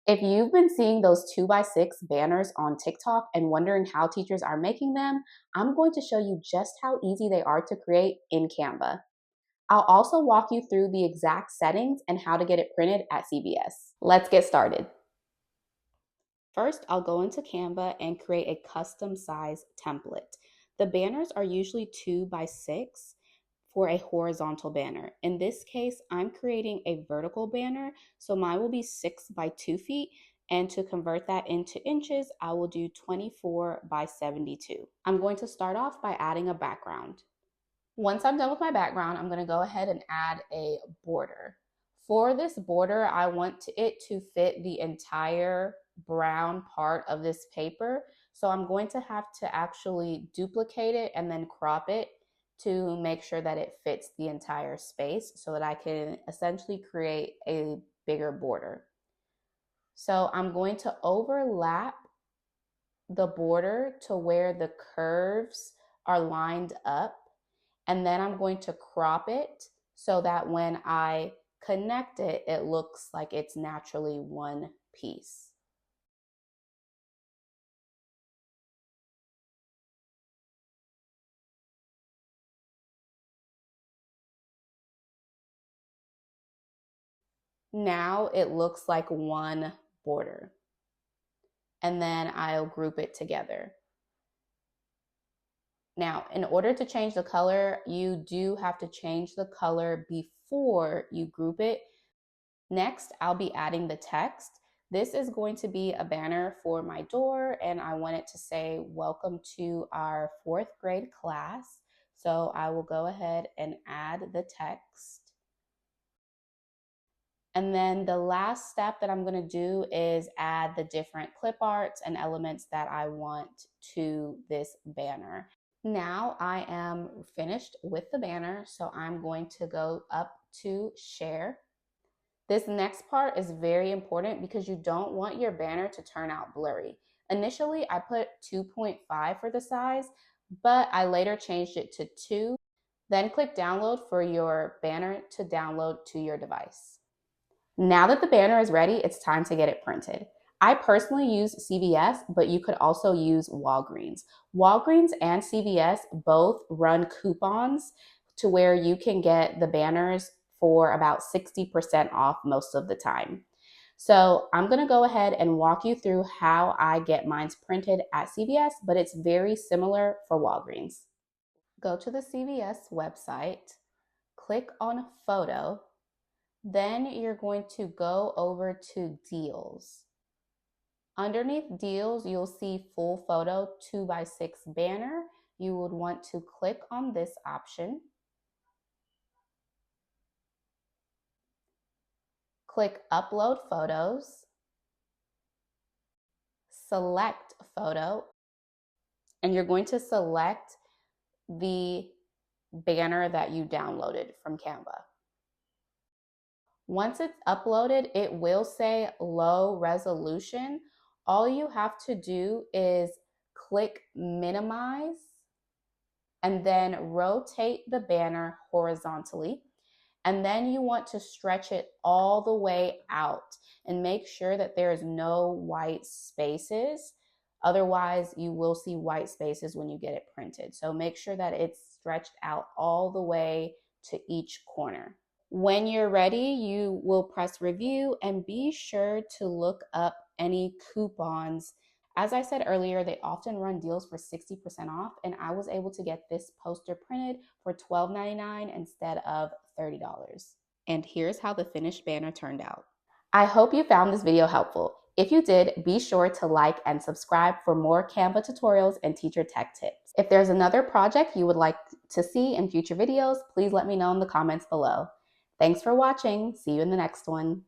If you've been seeing those 2x6 banners on TikTok and wondering how teachers are making them, I'm going to show you just how easy they are to create in Canva. I'll also walk you through the exact settings and how to get it printed at CVS. Let's get started. First, I'll go into Canva and create a custom size template. The banners are usually 2x6 for a horizontal banner. In this case, I'm creating a vertical banner, so mine will be 6x2 feet. And to convert that into inches, I will do 24x72. I'm going to start off by adding a background. Once I'm done with my background, I'm going to go ahead and add a border. For this border, I want it to fit the entire brown part of this paper. So I'm going to have to actually duplicate it and then crop it to make sure that it fits the entire space so that I can essentially create a bigger border. So I'm going to overlap the border to where the curves are lined up. And then I'm going to crop it so that when I connect it, it looks like it's naturally one piece. Now it looks like one border. And then I'll group it together. Now, in order to change the color, you do have to change the color before you group it. Next, I'll be adding the text. This is going to be a banner for my door, and I want it to say, "Welcome to our 4th grade class." So I will go ahead and add the text. And then the last step that I'm going to do is add the different clip arts and elements that I want to this banner. Now I am finished with the banner, so I'm going to go up to share. This next part is very important because you don't want your banner to turn out blurry. Initially, I put 2.5 for the size, but I later changed it to 2. Then click download for your banner to download to your device. Now that the banner is ready, it's time to get it printed. I personally use CVS, but you could also use Walgreens. Walgreens and CVS both run coupons to where you can get the banners for about 60% off most of the time. So I'm gonna go ahead and walk you through how I get mine printed at CVS, but it's very similar for Walgreens. Go to the CVS website, click on photo, then you're going to go over to deals. Underneath deals, you'll see full photo 2x6 banner. You would want to click on this option. Click upload photos. Select photo. And you're going to select the banner that you downloaded from Canva. Once it's uploaded, it will say low resolution. All you have to do is click minimize and then rotate the banner horizontally. And then you want to stretch it all the way out and make sure that there is no white spaces. Otherwise, you will see white spaces when you get it printed. So make sure that it's stretched out all the way to each corner. When you're ready, you will press review and be sure to look up any coupons. As I said earlier, they often run deals for 60% off, and I was able to get this poster printed for $12.99 instead of $30. And here's how the finished banner turned out. I hope you found this video helpful. If you did, be sure to like and subscribe for more Canva tutorials and teacher tech tips. If there's another project you would like to see in future videos, please let me know in the comments below. Thanks for watching. See you in the next one.